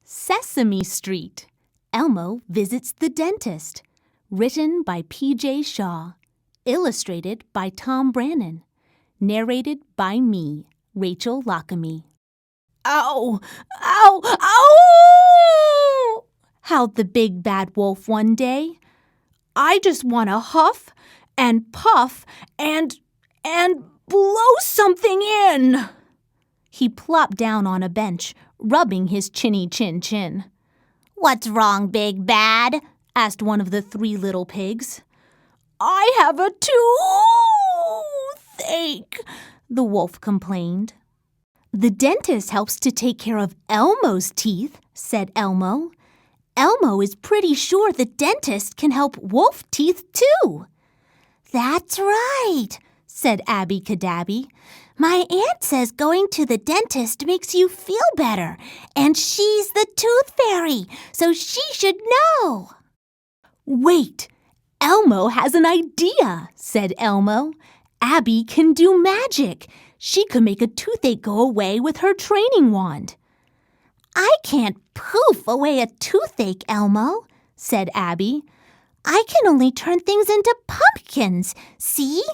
Sesame Street. Elmo Visits the Dentist. Written by P.J. Shaw. Illustrated by Tom Brannan. Narrated by me, Rachel Lockamy. "Ow! Ow! Ow!" howled the big bad wolf one day. "I just want to huff and puff and blow something in." He plopped down on a bench, rubbing his chinny chin. "What's wrong, Big Bad?" asked one of the three little pigs. "I have a toothache," the wolf complained. "The dentist helps to take care of Elmo's teeth," said Elmo. "Elmo is pretty sure the dentist can help wolf teeth too." "That's right," said Abby Cadabby. "My aunt says going to the dentist makes you feel better, and she's the tooth fairy, so she should know." "Wait, Elmo has an idea," said Elmo. "Abby can do magic. She could make a toothache go away with her training wand." "I can't poof away a toothache, Elmo," said Abby. "I can only turn things into pumpkins, see?"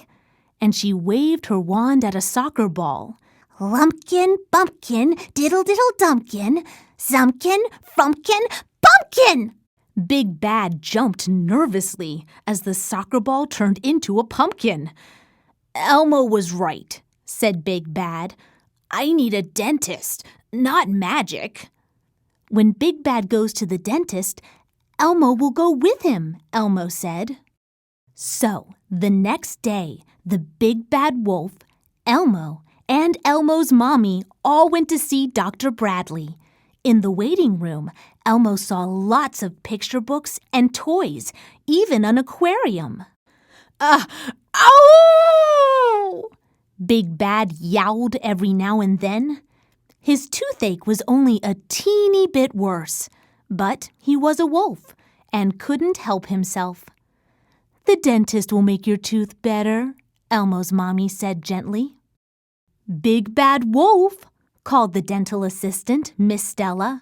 And she waved her wand at a soccer ball. "Lumpkin, bumpkin, diddle diddle dumpkin, zumpkin, frumpkin, pumpkin!" Big Bad jumped nervously as the soccer ball turned into a pumpkin. "Elmo was right," said Big Bad. "I need a dentist, not magic." "When Big Bad goes to the dentist, Elmo will go with him," Elmo said. So, the next day, the big bad wolf, Elmo, and Elmo's mommy all went to see Dr. Bradley. In the waiting room, Elmo saw lots of picture books and toys, even an aquarium. Ow! Big Bad yowled every now and then. His toothache was only a teeny bit worse, but he was a wolf and couldn't help himself. "The dentist will make your tooth better," Elmo's mommy said gently. "Big Bad Wolf," called the dental assistant, Miss Stella.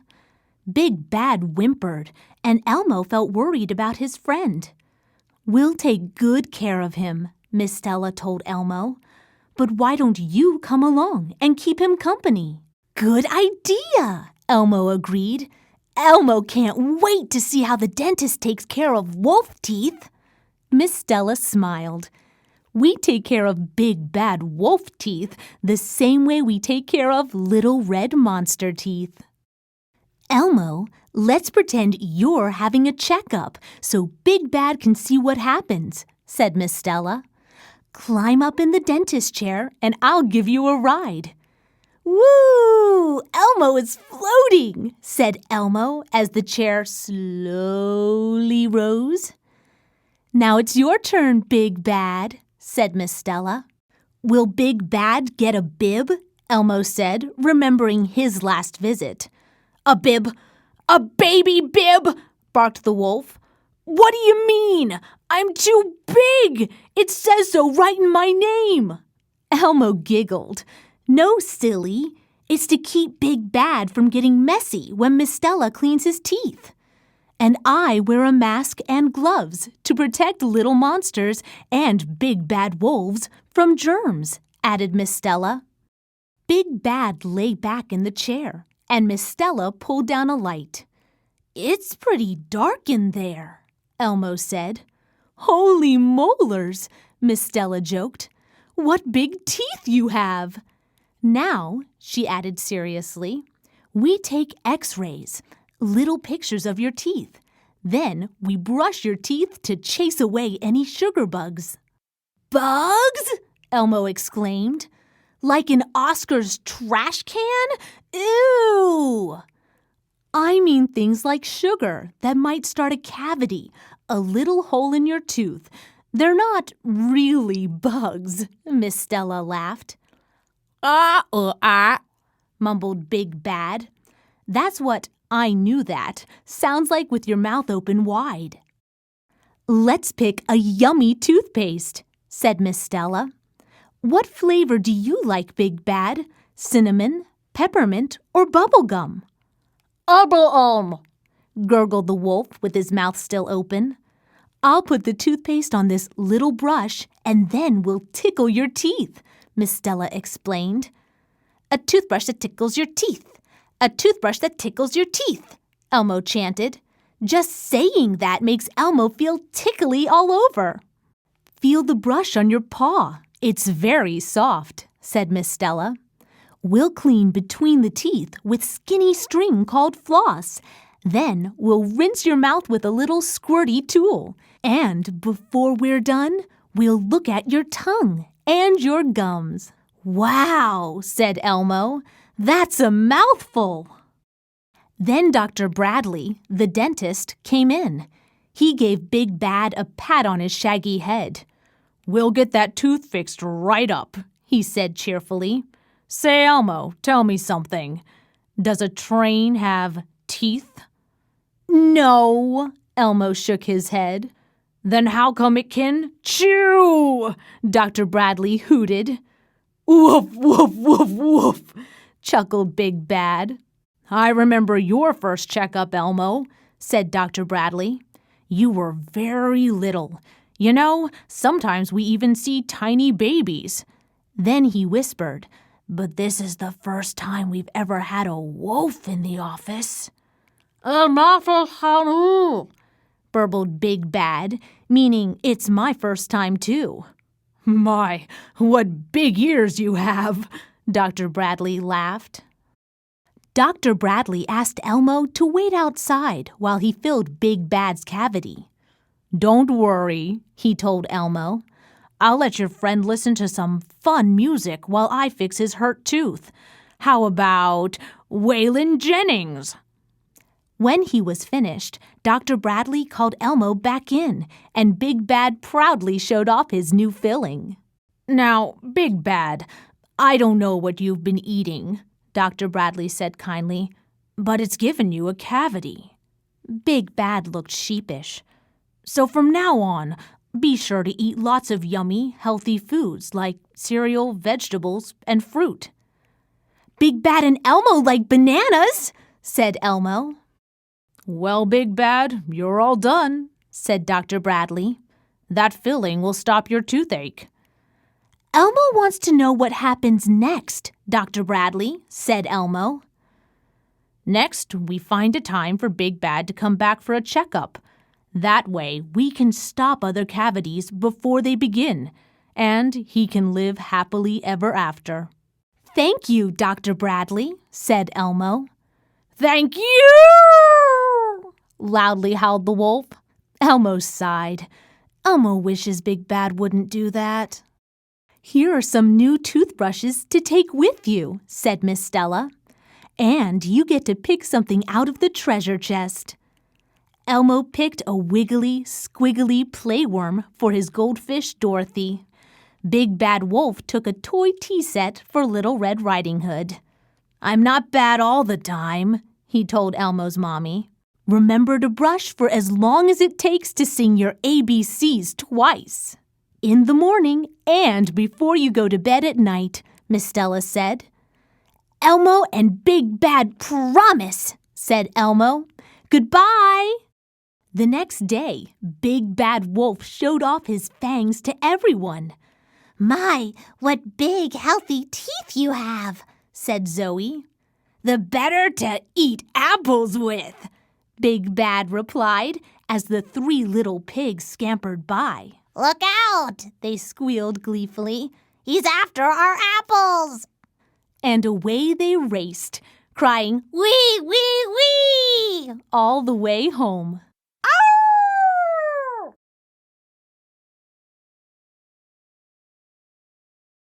Big Bad whimpered, and Elmo felt worried about his friend. "We'll take good care of him," Miss Stella told Elmo. "But why don't you come along and keep him company?" "Good idea," Elmo agreed. "Elmo can't wait to see how the dentist takes care of wolf teeth." Miss Stella smiled. "We take care of big bad wolf teeth the same way we take care of little red monster teeth." "Elmo, let's pretend you're having a checkup so Big Bad can see what happens," said Miss Stella. "Climb up in the dentist chair and I'll give you a ride." "Woo! Elmo is floating," said Elmo as the chair slowly rose. "Now it's your turn, Big Bad," said Miss Stella. "Will Big Bad get a bib?" Elmo said, remembering his last visit. "A bib? A baby bib?" barked the wolf. "What do you mean? I'm too big! It says so right in my name!" Elmo giggled. "No, silly. It's to keep Big Bad from getting messy when Miss Stella cleans his teeth. And I wear a mask and gloves to protect little monsters and big bad wolves from germs," added Miss Stella. Big Bad lay back in the chair, and Miss Stella pulled down a light. "It's pretty dark in there," Elmo said. "Holy molars," Miss Stella joked. "What big teeth you have!" "Now," she added seriously, "we take X-rays, little pictures of your teeth. Then we brush your teeth to chase away any sugar bugs." "Bugs?" Elmo exclaimed. "Like in Oscar's trash can? Ew!" "I mean things like sugar that might start a cavity, a little hole in your tooth. They're not really bugs," Miss Stella laughed. Mumbled Big Bad. "That's what 'I knew that' sounds like with your mouth open wide." "Let's pick a yummy toothpaste," said Miss Stella. "What flavor do you like, Big Bad? Cinnamon, peppermint, or bubble gum?" Obble-om, gurgled the wolf with his mouth still open. I'll put the toothpaste on this little brush and then we'll tickle your teeth, Miss Stella explained. A toothbrush that tickles your teeth. A toothbrush that tickles your teeth, Elmo chanted. Just saying that makes Elmo feel tickly all over. Feel the brush on your paw. It's very soft, said Miss Stella. We'll clean between the teeth with skinny string called floss. Then we'll rinse your mouth with a little squirty tool. And before we're done, we'll look at your tongue and your gums. Wow, said Elmo. That's a mouthful. Then Dr. Bradley, the dentist, came in. He gave Big Bad a pat on his shaggy head. We'll get that tooth fixed right up, he said cheerfully. Say, Elmo, tell me something. Does a train have teeth? No, Elmo shook his head. Then how come it can chew? Dr. Bradley hooted. Woof, woof, woof, woof, chuckled Big Bad. I remember your first checkup, Elmo, said Dr. Bradley. You were very little. You know, sometimes we even see tiny babies. Then he whispered, but this is the first time we've ever had a wolf in the office. Burbled Big Bad, meaning it's my first time too. My, what big ears you have, Dr. Bradley laughed. Dr. Bradley asked Elmo to wait outside while he filled Big Bad's cavity. Don't worry, he told Elmo. I'll let your friend listen to some fun music while I fix his hurt tooth. How about Waylon Jennings? When he was finished, Dr. Bradley called Elmo back in, and Big Bad proudly showed off his new filling. Now, Big Bad, I don't know what you've been eating, Dr. Bradley said kindly, but it's given you a cavity. Big Bad looked sheepish. So from now on, be sure to eat lots of yummy, healthy foods like cereal, vegetables, and fruit. Big Bad and Elmo like bananas, said Elmo. Well, Big Bad, you're all done, said Dr. Bradley. That filling will stop your toothache. Elmo wants to know what happens next, Dr. Bradley, said Elmo. Next, we find a time for Big Bad to come back for a checkup. That way, we can stop other cavities before they begin, and he can live happily ever after. Thank you, Dr. Bradley, said Elmo. Thank you! Loudly howled the wolf. Elmo sighed. Elmo wishes Big Bad wouldn't do that. Here are some new toothbrushes to take with you, said Miss Stella. And you get to pick something out of the treasure chest. Elmo picked a wiggly, squiggly playworm for his goldfish Dorothy. Big Bad Wolf took a toy tea set for Little Red Riding Hood. I'm not bad all the time, he told Elmo's mommy. Remember to brush for as long as it takes to sing your ABCs twice. In the morning and before you go to bed at night, Miss Stella said. Elmo and Big Bad promise, said Elmo. Goodbye. The next day, Big Bad Wolf showed off his fangs to everyone. My, what big, healthy teeth you have, said Zoe. The better to eat apples with, Big Bad replied as the three little pigs scampered by. Look out, they squealed gleefully. He's after our apples. And away they raced, crying, wee, wee, wee, all the way home.